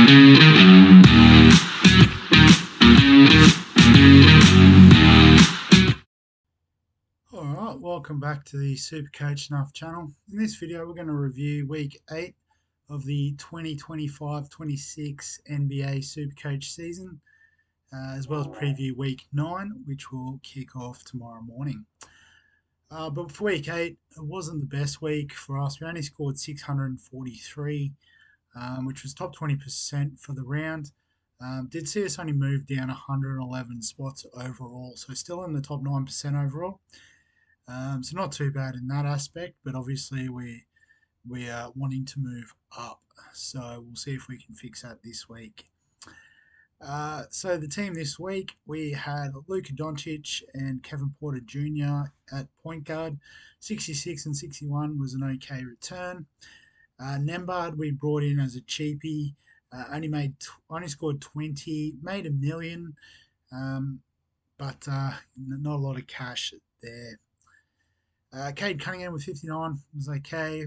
Alright, welcome back to the Supercoach Nuff channel. In this video, we're going to review Week 8 of the 2025-26 NBA Supercoach season, as well as preview Week 9, which will kick off tomorrow morning. But for Week 8, it wasn't the best week for us. We only scored 643, which was top 20% for the round. Did see us only move down 111 spots overall, so still in the top 9% overall. So not too bad in that aspect, but obviously we are wanting to move up. So we'll see if we can fix that this week. So the team this week, we had Luka Doncic and Kevin Porter Jr. at point guard. 66 and 61 was an okay return. Nembhard we brought in as a cheapie. Only scored 20, made $1 million, but not a lot of cash there. Cade Cunningham with 59 was okay.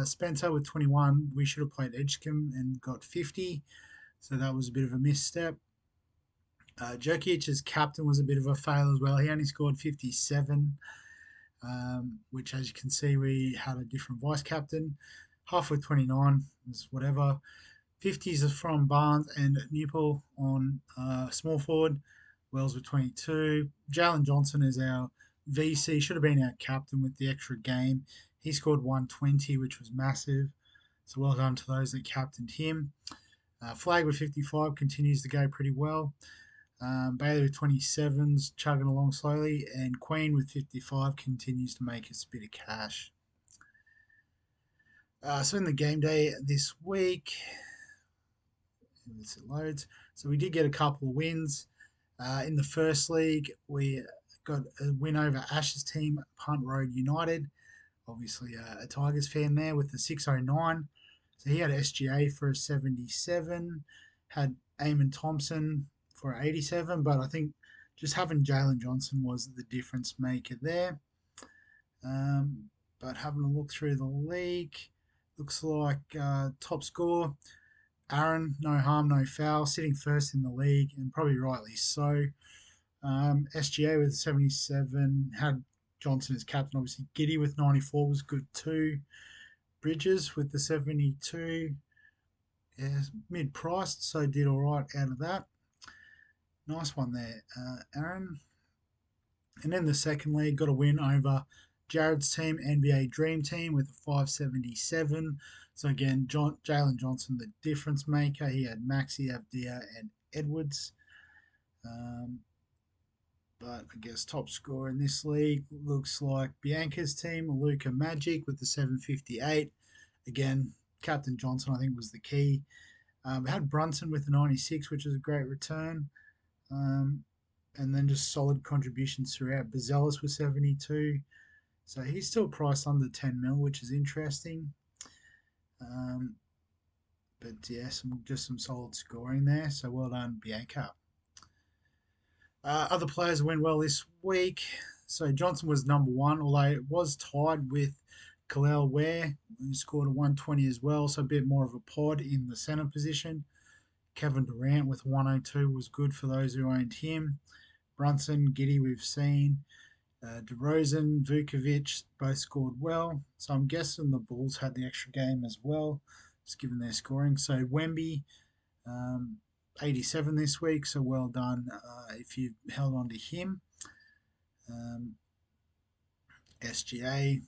Spencer with 21. We should have played Edgecombe and got 50, so that was a bit of a misstep. Jokic as captain was a bit of a fail as well. He only scored 57, which, as you can see, we had a different vice captain. Half with 29 was whatever. 50s are from Barnes and Newport on small forward. Wells with 22. Jalen Johnson is our VC, should have been our captain with the extra game. He scored 120, which was massive. So well done to those that captained him. Flag with 55 continues to go pretty well. Bailey with 27s, chugging along slowly. And Queen with 55 continues to make us a bit of cash. So in the game day this week, as it loads, so we did get a couple of wins. In the first league, we got a win over Ash's team, Punt Road United. Obviously, a Tigers fan there with the 609. So he had SGA for a 77, had Eamon Thompson for an 87, but I think just having Jalen Johnson was the difference maker there. But having a look through the league, looks like top score, Aaron, no harm, no foul, sitting first in the league, and probably rightly so. SGA with 77, had Johnson as captain. Obviously, Giddy with 94 was good too. Bridges with the 72, yeah, mid-priced, so did all right out of that. Nice one there, Aaron. And in the second league, got a win over Jared's team, NBA Dream Team, with a 577. So again, Jalen Johnson, the difference maker. He had Maxi, Avdia, and Edwards. But I guess top scorer in this league looks like Bianca's team, Luka Magic with the 758. Again, Captain Johnson, I think, was the key. We had Brunson with the 96, which was a great return. And then just solid contributions throughout. Bazelis with 72. So he's still priced under 10 mil, which is interesting. But yeah, some solid scoring there. So well done, Bianca. Other players went well this week. So Johnson was number one, although it was tied with Khalil Ware, who scored a 120 as well, so a bit more of a pod in the center position. Kevin Durant with 102 was good for those who owned him. Brunson, Giddy, we've seen. DeRozan, Vukovic both scored well. So I'm guessing the Bulls had the extra game as well, just given their scoring. So Wemby, 87 this week, so well done if you held on to him. SGA,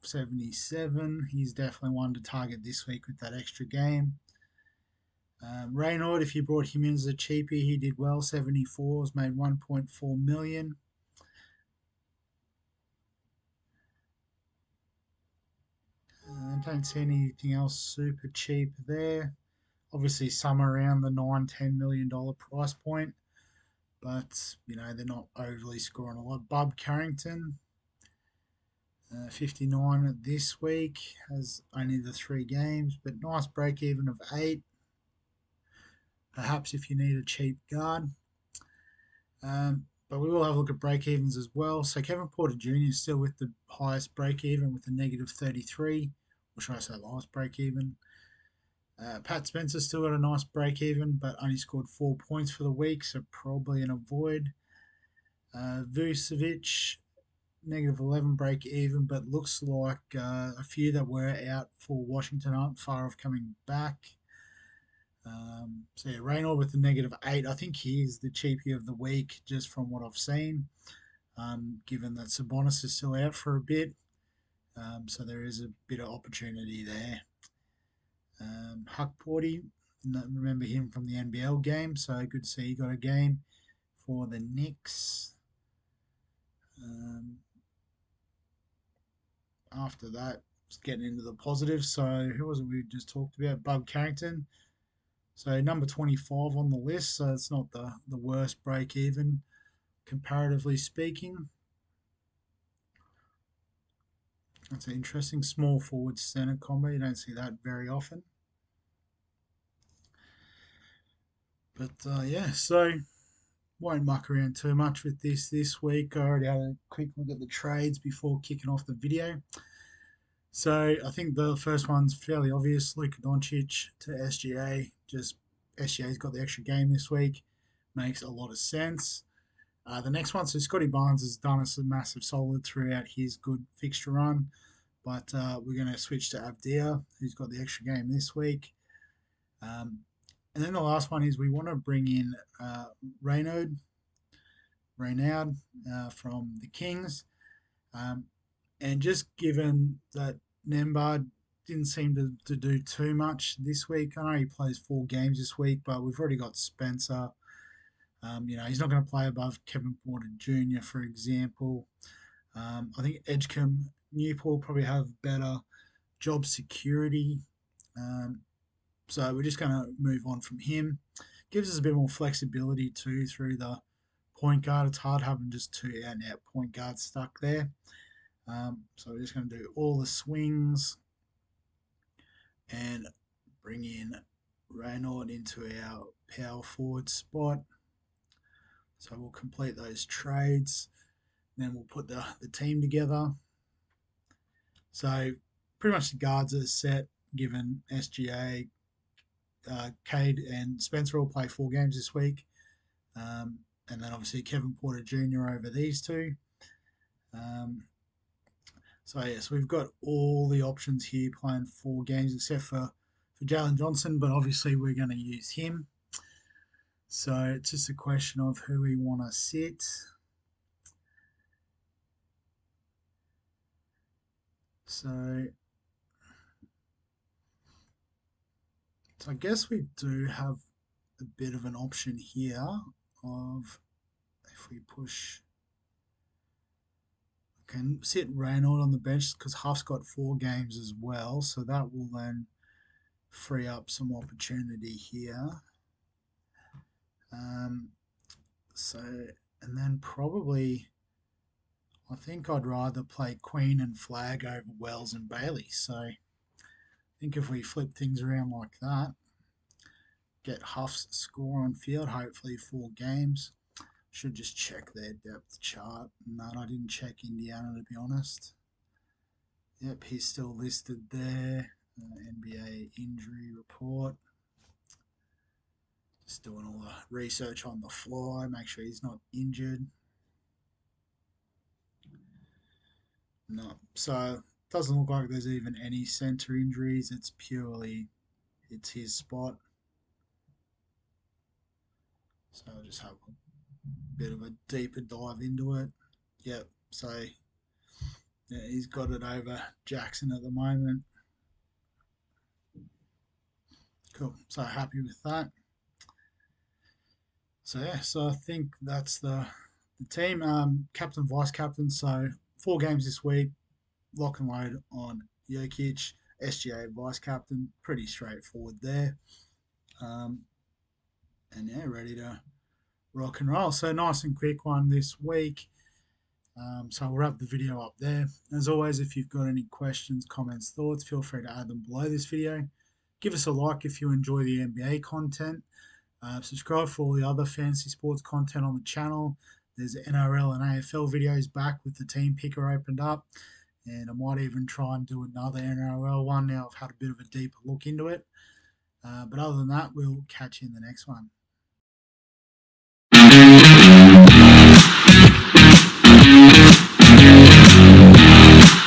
77. He's definitely one to target this week with that extra game. Reynaud, if you brought him in as a cheapie, he did well. 74s, made 1.4 million. I don't see anything else super cheap there. Obviously, some around the $9-10 million price point, but they're not overly scoring a lot. Bub Carrington, 59 this week, has only the 3 games, but nice break even of 8. Perhaps if you need a cheap guard. But we will have a look at break evens as well. So Kevin Porter Jr. is still with the highest break even with a negative 33, or should I say lowest break even. Pat Spencer still got a nice break even, but only scored 4 points for the week, so probably an avoid. Vucevic, -11 break even, but looks like a few that were out for Washington aren't far off coming back. So yeah, Raynor with the -8. I think he is the cheapie of the week, just from what I've seen. Given that Sabonis is still out for a bit, so there is a bit of opportunity there. Huck Porty, remember him from the NBL game, so good to see he got a game for the Knicks. Um, After that, it's getting into the positives. So who was it we just talked about? Bub Carrington. So number 25 on the list. So it's not the worst break even, comparatively speaking. That's an interesting small forward center combo. You don't see that very often. But yeah, so won't muck around too much with this week. I already had a quick look at the trades before kicking off the video. So I think the first one's fairly obvious. Luka Doncic to SGA. Just SGA's got the extra game this week. Makes a lot of sense. The next one, so Scotty Barnes has done us a massive solid throughout his good fixture run. But we're going to switch to Abdia, who's got the extra game this week. And then the last one is we want to bring in Raynaud from the Kings. Um, and just given that Nembard didn't seem to do too much this week, I know he plays 4 games this week, but we've already got Spencer. He's not going to play above Kevin Porter Jr., for example. I think Edgecombe Newport probably have better job security. So we're just going to move on from him. Gives us a bit more flexibility too through the point guard. It's hard having just 2 out and out point guards stuck there. So we're just going to do all the swings and bring in Reynolds into our power forward spot. So we'll complete those trades. Then we'll put the team together. So pretty much the guards are set, given SGA, Cade, and Spencer all play 4 games this week. And then obviously Kevin Porter Jr. over these two. So yes, we've got all the options here playing 4 games except for Jalen Johnson, but obviously we're going to use him. So it's just a question of who we want to sit. So I guess we do have a bit of an option here of if we push, can sit Reynolds on the bench because Huff's got 4 games as well, so that will then free up some opportunity here. So and then probably I think I'd rather play Queen and Flag over Wells and Bailey. So I think if we flip things around like that, get Huff's score on field, hopefully 4 games. Should just check their depth chart. No, I didn't check Indiana to be honest. Yep, he's still listed there. NBA injury report. Just doing all the research on the fly, make sure he's not injured. No, so doesn't look like there's even any center injuries. It's his spot. So I'll just have a bit of a deeper dive into it. Yep. So yeah, he's got it over Jackson at the moment. Cool. So happy with that. So yeah, so I think that's the team. Captain, vice captain. So 4 games this week. Lock and load on Jokic. SGA vice captain. Pretty straightforward there. And yeah, ready to rock and roll. So nice and quick one this week. So I'll wrap the video up there. As always, if you've got any questions, comments, thoughts, feel free to add them below this video. Give us a like if you enjoy the NBA content. Subscribe for all the other fantasy sports content on the channel. There's NRL and AFL videos back with the team picker opened up. And I might even try and do another NRL one now I've had a bit of a deeper look into it. But other than that, we'll catch you in the next one.